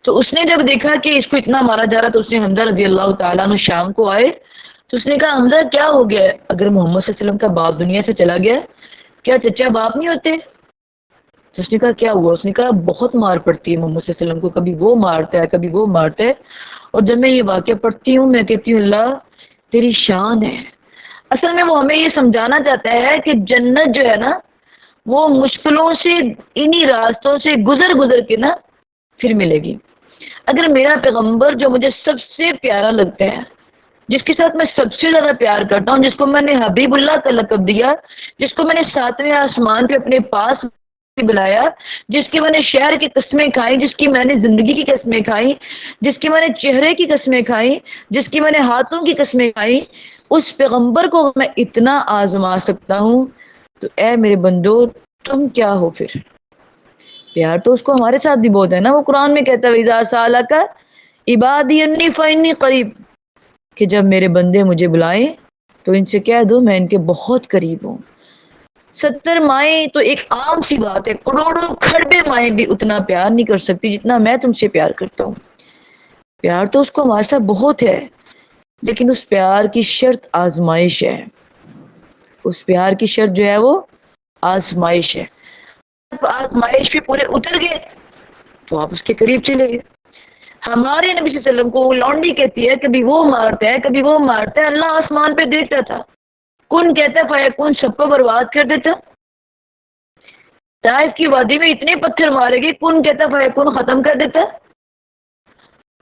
تو اس نے جب دیکھا کہ اس کو اتنا مارا جا رہا تو اس نے حمزہ رضی اللہ تعالیٰ عنہ شام کو آئے تو اس نے کہا حمزہ کیا ہو گیا ہے؟ اگر محمد صلی اللہ علیہ وسلم کا باپ دنیا سے چلا گیا کیا چچا باپ نہیں ہوتے؟ تو اس نے کہا کیا ہوا؟ اس نے کہا بہت مار پڑتی ہے محمد صلی اللہ علیہ وسلم کو، کبھی وہ مارتا ہے کبھی وہ مارتا ہے، اور جب میں یہ واقعہ پڑھتی ہوں میں کہتی ہوں اللہ تیری شان ہے۔ اصل میں وہ ہمیں یہ سمجھانا چاہتا ہے کہ جنت جو ہے نا وہ مشکلوں سے انہی راستوں سے گزر گزر کے نا پھر ملے گی۔ اگر میرا پیغمبر جو مجھے سب سے پیارا لگتا ہے، جس کے ساتھ میں سب سے زیادہ پیار کرتا ہوں، جس کو میں نے حبیب اللہ کا لقب دیا، جس کو میں نے ساتویں آسمان پہ اپنے پاس بلایا، جس کی میں نے شہر کی قسمیں کھائیں، جس کی میں نے زندگی کی قسمیں کھائیں، جس کی میں نے چہرے کی قسمیں کھائیں، جس کی میں نے ہاتھوں کی قسمیں کھائیں، اس پیغمبر کو میں اتنا آزما سکتا ہوں تو اے میرے بندو تم کیا ہو پھر؟ پیار تو اس کو ہمارے ساتھ بھی بہت ہے نا۔ وہ قرآن میں کہتا ہے وَإِذَا سَأَلَكَ عِبَادِي أَنِّي فَإِنِّي قَرِيبٌ، کہ جب میرے بندے مجھے بلائیں تو ان سے کہہ دو میں ان کے بہت قریب ہوں۔ 70 مائیں تو ایک عام سی بات ہے، کروڑوں کھربے مائیں بھی اتنا پیار نہیں کر سکتی جتنا میں تم سے پیار کرتا ہوں۔ پیار تو اس کو ہمارے ساتھ بہت ہے، لیکن اس پیار کی شرط آزمائش ہے۔ اس پیار کی شرط جو ہے وہ آزمائش ہے۔ آزمائش پہ پورے اتر گئے تو آپ اس کے قریب چلے گئے۔ ہمارے نبی صلی اللہ علیہ وسلم کو لونڈی کہتی ہے کبھی وہ مارتا ہے کبھی وہ مارتا ہے، اللہ آسمان پہ دیکھتا تھا، کن کہتا فیکون سب کو برباد کر دیتا۔ طائف کی وادی میں اتنے پتھر مارے گئے، کن کہتا فیکون ختم کر دیتا۔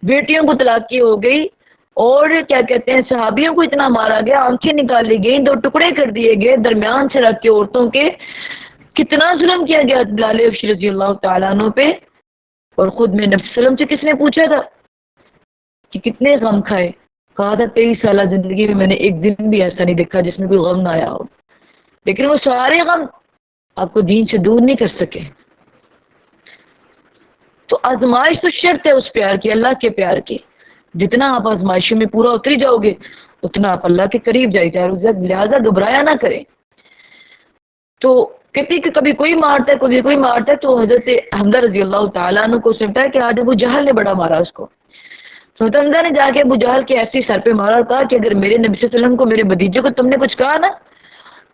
بیٹیوں کو طلاق کی ہو گئی اور کیا کہتے ہیں صحابیوں کو اتنا مارا گیا، آنکھیں نکالی گئیں، 2 ٹکڑے کر دیے گئے درمیان سے رکھ کے عورتوں کے، کتنا ظلم کیا گیا بلال حبشی رضی اللہ تعالیٰ عنہ پہ۔ اور خود میں نبی صلی اللہ علیہ وسلم سے کس نے پوچھا تھا کہ کتنے غم کھائے؟ کہا تھا 23 سالہ زندگی میں میں نے ایک دن بھی ایسا نہیں دیکھا جس میں کوئی غم نہ آیا ہو، لیکن وہ سارے غم آپ کو دین سے دور نہیں کر سکے۔ تو آزمائش تو شرط ہے اس پیار کی، اللہ کے پیار کی۔ جتنا آپ آزمائشوں میں پورا اتری جاؤ گے اتنا آپ اللہ کے قریب جائی جا رہے، لہٰذا گھبرایا نہ کریں۔ تو کہتی کہ کبھی کوئی مارتا ہے کبھی کوئی مارتا ہے، تو حضرت حمزہ رضی اللہ تعالیٰ عنہ کو سمجھتا ہے کہ آج ابو جہل نے بڑا مارا اس کو۔ تو حضرت حمزہ نے جا کے ابو جہل کے ایسی سر پہ مارا اور کہا کہ اگر میرے نبی صلی اللہ علیہ وسلم کو میرے بھتیجے کو تم نے کچھ کہا نا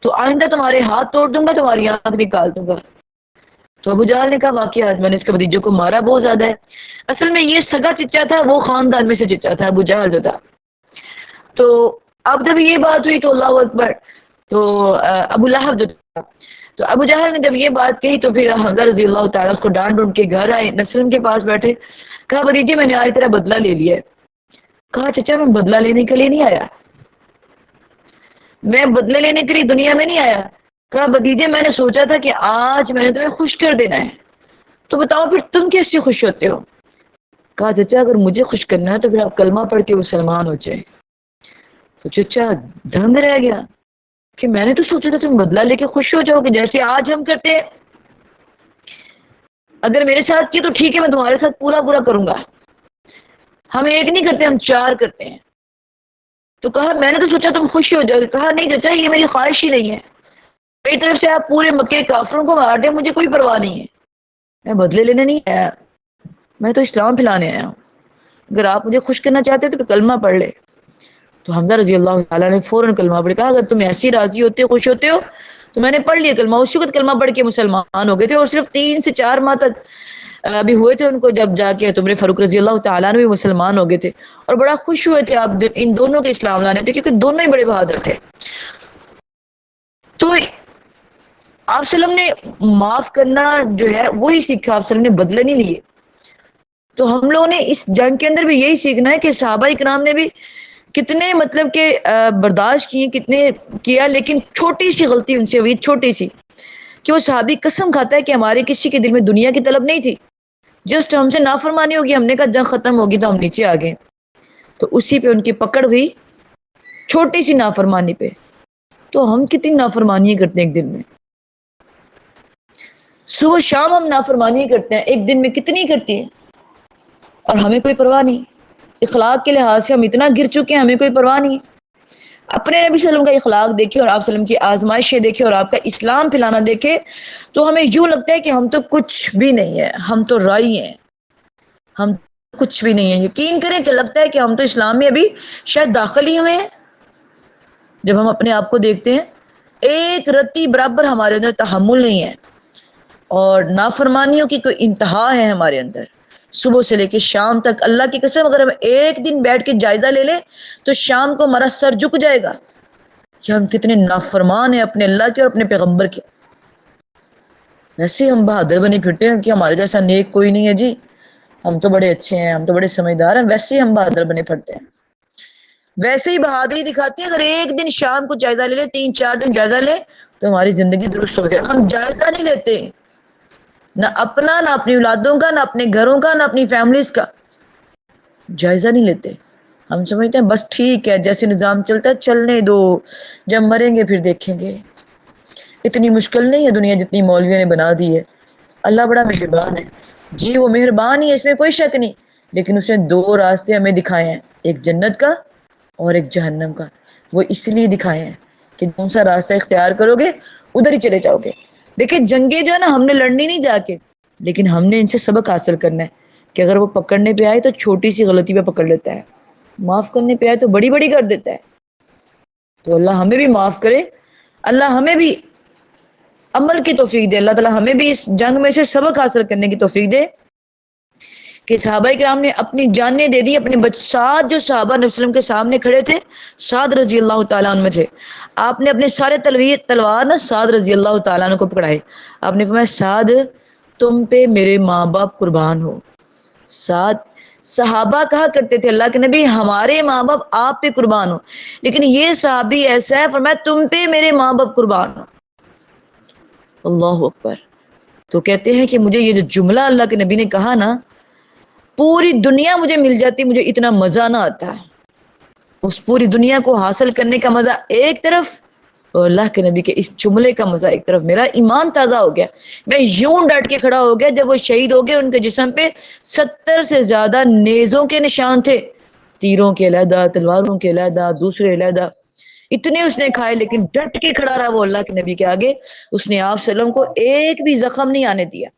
تو آئندہ تمہارے ہاتھ توڑ دوں گا، تمہاری آنکھ نکال دوں گا۔ تو ابو جہل نے کہا واقعہ آج میں نے اس کے بھتیجے کو مارا بہت زیادہ ہے۔ اصل میں یہ سگا چچا تھا، وہ خاندان میں سے چچا تھا ابو جہل جو تھا۔ تو اب جب یہ بات ہوئی تو اللہ اکبر، تو ابو لہب جو تھا، تو ابو جہل نے جب یہ بات کہی تو پھر حمزہ رضی اللہ تعالیٰ اس کو ڈانٹ ڈونٹ کے گھر آئے، نسل کے پاس بیٹھے، کہا بھتیجے میں نے آج تیرا بدلہ لے لیا ہے۔ کہا چچا میں بدلہ لینے کے لیے نہیں آیا، میں بدلے لینے کے لیے دنیا میں نہیں آیا۔ کہا بھتیجے میں نے سوچا تھا کہ آج میں نے تمہیں خوش کر دینا ہے، تو بتاؤ پھر تم کیسے خوش ہوتے ہو؟ کہا چچا اگر مجھے خوش کرنا ہے تو پھر آپ کلمہ پڑھ کے مسلمان ہو جائیں۔ تو چچا دھند رہ گیا کہ میں نے تو سوچا تھا تم بدلہ لے کے خوش ہو جاؤ گے جیسے آج ہم کرتے ہیں، اگر میرے ساتھ کی تو ٹھیک ہے میں تمہارے ساتھ پورا پورا کروں گا، ہم ایک نہیں کرتے ہم 4 کرتے ہیں۔ تو کہا میں نے تو سوچا تم خوش ہو جاؤ گے۔ کہا نہیں چچا یہ میری خواہش ہی نہیں ہے، میری طرف سے آپ پورے مکے کافروں کو مار دیں مجھے کوئی پرواہ نہیں ہے، میں بدلے لینے نہیں آیا، میں تو اسلام پھیلانے آیا ہوں، اگر آپ مجھے خوش کرنا چاہتے ہو تو کلمہ پڑھ لے۔ تو حمزہ رضی اللہ تعالیٰ نے فوراً کلمہ پڑھ، کہا اگر تم ایسی راضی ہوتے ہو خوش ہوتے ہو تو میں نے پڑھ لیا کلمہ۔ اس وقت کلمہ پڑھ کے مسلمان ہو گئے تھے، اور صرف 3 سے 4 ماہ تک ابھی ہوئے تھے ان کو جب جا کے عمر فاروق رضی اللہ تعالیٰ نے بھی مسلمان ہو گئے تھے، اور بڑا خوش ہوئے تھے آپ ان دونوں کے اسلام لانے پہ، کیونکہ دونوں ہی بڑے بہادر تھے۔ تو آپ وسلم نے معاف کرنا جو ہے وہی سیکھا، آپ وسلم نے بدلے نہیں لیے۔ تو ہم لوگوں نے اس جنگ کے اندر بھی یہی سیکھنا ہے کہ صحابہ کرام نے بھی کتنے مطلب کہ برداشت کیے، کتنے کیا، لیکن چھوٹی سی غلطی ان سے ہوئی، چھوٹی سی، کہ وہ صحابی قسم کھاتا ہے کہ ہمارے کسی کے دل میں دنیا کی طلب نہیں تھی، جسٹ ہم سے نافرمانی ہوگی، ہم نے کہا جنگ ختم ہوگی تو ہم نیچے آ گئے، تو اسی پہ ان کی پکڑ ہوئی، چھوٹی سی نافرمانی پہ۔ تو ہم کتنی نافرمانی کرتے ہیں ایک دن میں، صبح شام ہم نافرمانی کرتے ہیں، ایک دن میں کتنی کرتی ہیں، اور ہمیں کوئی پرواہ نہیں۔ اخلاق کے لحاظ سے ہم اتنا گر چکے ہیں، ہمیں کوئی پرواہ نہیں۔ اپنے نبی صلی اللہ علیہ وسلم کا اخلاق دیکھے اور آپ صلی اللہ علیہ وسلم کی آزمائشیں دیکھے اور آپ کا اسلام پھیلانا دیکھے تو ہمیں یوں لگتا ہے کہ ہم تو کچھ بھی نہیں ہے، ہم تو رائی ہیں، ہم کچھ بھی نہیں ہے. یقین کریں کہ لگتا ہے کہ ہم تو اسلام میں ابھی شاید داخل ہی ہوئے ہیں. جب ہم اپنے آپ کو دیکھتے ہیں ایک رتی برابر ہمارے اندر تحمل نہیں ہے اور نافرمانیوں کی کوئی انتہا ہے ہمارے اندر. صبح سے لے کے شام تک اللہ کی قسم اگر ہم ایک دن بیٹھ کے جائزہ لے لیں تو شام کو ہمارا سر جھک جائے گا کہ ہم کتنے نافرمان ہیں اپنے اللہ کے اور اپنے پیغمبر کے. ویسے ہم بہادر بنے پھرتے ہیں کہ ہمارے جیسا نیک کوئی نہیں ہے جی، ہم تو بڑے اچھے ہیں، ہم تو بڑے سمجھدار ہیں. ویسے ہی ہم بہادر بنے پھرتے ہیں، ویسے ہی بہادری دکھاتے ہیں. اگر ایک دن شام کو جائزہ لے لیں، 3-4 دن جائزہ لیں تو ہماری زندگی درست ہو جائے. ہم جائزہ نہیں لیتے، نہ اپنا، نہ اپنی اولادوں کا، نہ اپنے گھروں کا، نہ اپنی فیملیز کا جائزہ نہیں لیتے. ہم سمجھتے ہیں بس ٹھیک ہے جیسے نظام چلتا ہے چلنے دو، جب مریں گے پھر دیکھیں گے. اتنی مشکل نہیں ہے دنیا جتنی مولویوں نے بنا دی ہے. اللہ بڑا مہربان ہے جی، وہ مہربان ہی ہے، اس میں کوئی شک نہیں. لیکن اس نے 2 راستے ہمیں دکھائے ہیں، ایک جنت کا اور ایک جہنم کا. وہ اس لیے دکھائے ہیں کہ کون سا راستہ اختیار کرو گے ادھر ہی چلے جاؤ گے. دیکھیں جنگیں جو ہے نا ہم نے لڑنی نہیں جا کے، لیکن ہم نے ان سے سبق حاصل کرنا ہے کہ اگر وہ پکڑنے پہ آئے تو چھوٹی سی غلطی پہ پکڑ لیتا ہے، معاف کرنے پہ آئے تو بڑی بڑی کر دیتا ہے. تو اللہ ہمیں بھی معاف کرے، اللہ ہمیں بھی عمل کی توفیق دے، اللہ تعالیٰ ہمیں بھی اس جنگ میں سے سبق حاصل کرنے کی توفیق دے کہ صحابہ کرام نے اپنی جانیں دے دی. اپنے ساتھ جو صحابہ نبی وسلم کے سامنے کھڑے تھے، سعد رضی اللہ تعالیٰ عنہ تھے، آپ نے اپنے سارے تلوار نا سعد رضی اللہ تعالیٰ عنہ کو پکڑائے. آپ نے فرمایا سعد تم پہ میرے ماں باپ قربان ہو. سعد صحابہ کہا کرتے تھے اللہ کے نبی ہمارے ماں باپ آپ پہ قربان ہو، لیکن یہ صحابی ایسا ہے فرمایا تم پہ میرے ماں باپ قربان ہو. اللہ اکبر. تو کہتے ہیں کہ مجھے یہ جو جملہ اللہ کے نبی نے کہا نا، پوری دنیا مجھے مل جاتی مجھے اتنا مزہ نہ آتا ہے. اس پوری دنیا کو حاصل کرنے کا مزہ ایک طرف اور اللہ کے نبی کے اس جملے کا مزہ ایک طرف. میرا ایمان تازہ ہو گیا، میں یوں ڈٹ کے کھڑا ہو گیا. جب وہ شہید ہو گئے ان کے جسم پہ 70 سے زیادہ نیزوں کے نشان تھے، تیروں کے علیحدہ، تلواروں کے علیحدہ، دوسرے علیحدہ، اتنے اس نے کھائے لیکن ڈٹ کے کھڑا رہا وہ اللہ کے نبی کے آگے. اس نے آپ صلی اللہ علیہ وسلم کو ایک بھی زخم نہیں آنے دیا.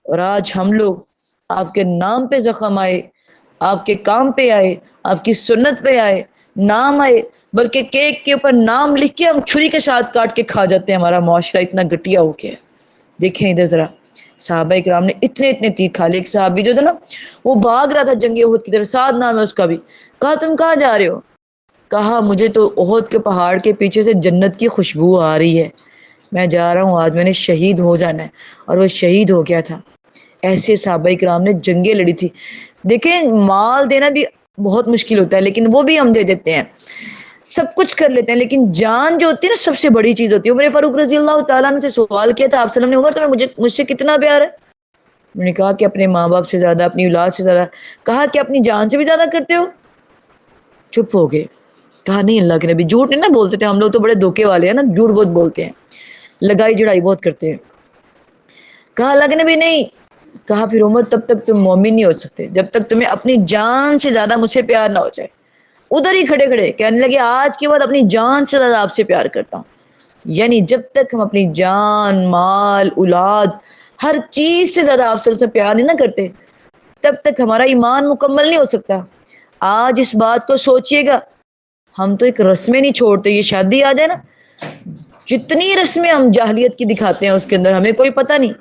اور آج ہم لوگ آپ کے نام پہ زخم آئے، آپ کے کام پہ آئے، آپ کی سنت پہ آئے، نام آئے، بلکہ کیک کے اوپر نام لکھ کے ہم چھری کے ساتھ کاٹ کے کھا جاتے ہیں. ہمارا معاشرہ اتنا گھٹیا ہو گیا ہے. دیکھیں ادھر ذرا، صحابہ کرام نے اتنے اتنے تیر کھا لے. ایک صحابی جو تھا نا وہ بھاگ رہا تھا جنگ احد کی طرف، سعد نام ہے اس کا بھی. کہا تم کہاں جا رہے ہو؟ کہا مجھے تو احد کے پہاڑ کے پیچھے سے جنت کی خوشبو آ رہی ہے، میں جا رہا ہوں، آج میں نے شہید ہو جانا ہے. اور وہ شہید ہو گیا تھا. ایسے صحابہ کرام نے جنگیں لڑی تھی. دیکھیں مال دینا بھی بہت مشکل ہوتا ہے لیکن وہ بھی ہم دے دیتے ہیں، سب کچھ کر لیتے ہیں، لیکن جان جو ہوتی ہے نا سب سے بڑی چیز ہوتی ہے. عمر فاروق رضی اللہ تعالیٰ عنہ سے سوال کیا تھا آپ صلی اللہ علیہ وسلم نے، عمر تمہیں مجھ سے کتنا پیار ہے؟ انہوں نے کہا کہ اپنے ماں باپ سے زیادہ، اپنی اولاد سے زیادہ. کہا کہ اپنی جان سے بھی زیادہ کرتے ہو؟ چپ ہو گئے. کہا نہیں اللہ کے نبی، جھوٹ نہیں نا بولتے تھے، ہم لوگ تو بڑے دھوکے والے ہیں نا، جھوٹ بہت بولتے ہیں، لگائی جڑائی بہت کرتے ہیں. کہا اللہ کے نبی نہیں. کہا پھر عمر تب تک تم مومن نہیں ہو سکتے جب تک تمہیں اپنی جان سے زیادہ مجھ سے پیار نہ ہو جائے. ادھر ہی کھڑے کھڑے کہنے لگے آج کے بعد اپنی جان سے زیادہ آپ سے پیار کرتا ہوں. یعنی جب تک ہم اپنی جان، مال، اولاد، ہر چیز سے زیادہ آپ سے پیار نہیں نہ کرتے تب تک ہمارا ایمان مکمل نہیں ہو سکتا. آج اس بات کو سوچئے گا، ہم تو ایک رسمیں نہیں چھوڑتے. یہ شادی آ جائے نا، جتنی رسمیں ہم جاہلیت کی دکھاتے ہیں اس کے اندر ہمیں کوئی پتہ نہیں.